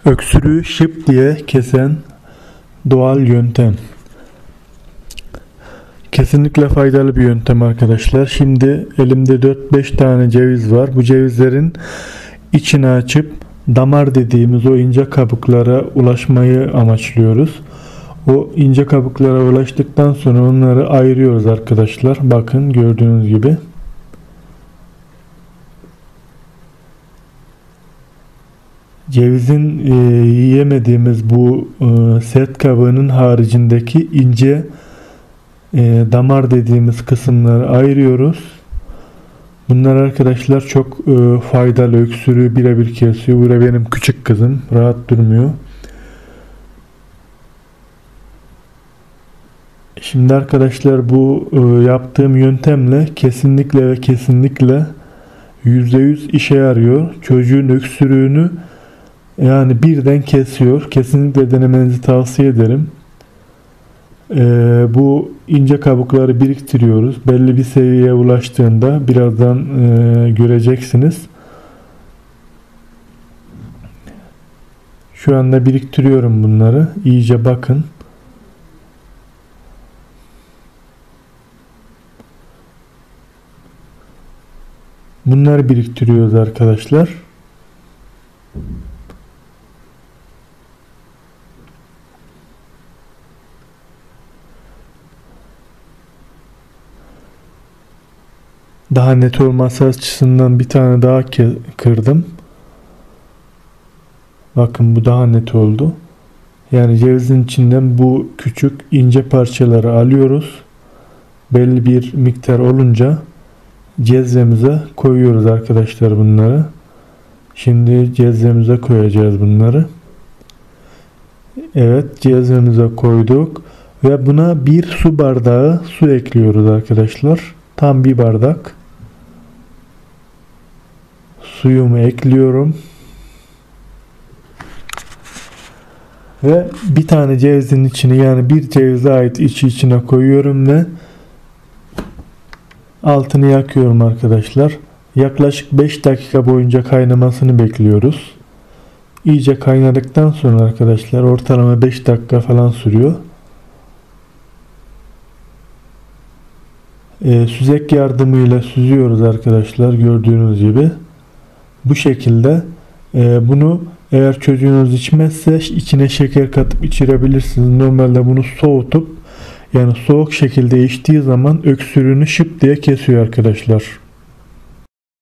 Öksürüğü şıp diye kesen doğal yöntem. Kesinlikle faydalı bir yöntem arkadaşlar. Şimdi elimde 4-5 tane ceviz var. Bu cevizlerin içini açıp damar dediğimiz o ince kabuklara ulaşmayı amaçlıyoruz. O ince kabuklara ulaştıktan sonra onları ayırıyoruz arkadaşlar. Bakın gördüğünüz gibi. Cevizin yiyemediğimiz bu sert kabuğunun haricindeki ince damar dediğimiz kısımları ayırıyoruz. Bunlar arkadaşlar çok faydalı, öksürüğü birebir kesiyor. Burada benim küçük kızım rahat durmuyor. Şimdi arkadaşlar bu yaptığım yöntemle kesinlikle ve kesinlikle %100 işe yarıyor. Çocuğun öksürüğünü yani birden kesiyor. Kesinlikle denemenizi tavsiye ederim. Bu ince kabukları biriktiriyoruz. Belli bir seviyeye ulaştığında birazdan göreceksiniz. Şu anda biriktiriyorum bunları. İyice bakın. Bunları biriktiriyoruz arkadaşlar. Daha net olması açısından bir tane daha kırdım. Bakın bu daha net oldu. Yani cevizin içinden bu küçük ince parçaları alıyoruz. Belli bir miktar olunca cezvemize koyuyoruz arkadaşlar bunları. Şimdi cezvemize koyacağız bunları. Evet, cezvemize koyduk ve buna bir su bardağı su ekliyoruz arkadaşlar. Tam bir bardak suyumu ekliyorum. Ve bir tane cevizin içine, yani bir cevize ait içine koyuyorum ve altını yakıyorum arkadaşlar. Yaklaşık 5 dakika boyunca kaynamasını bekliyoruz. İyice kaynadıktan sonra arkadaşlar, ortalama 5 dakika falan sürüyor. Süzek yardımıyla süzüyoruz arkadaşlar, gördüğünüz gibi. Bu şekilde bunu eğer çocuğunuz içmezse içine şeker katıp içirebilirsiniz. Normalde bunu soğutup, yani soğuk şekilde içtiği zaman öksürüğünü şıp diye kesiyor arkadaşlar.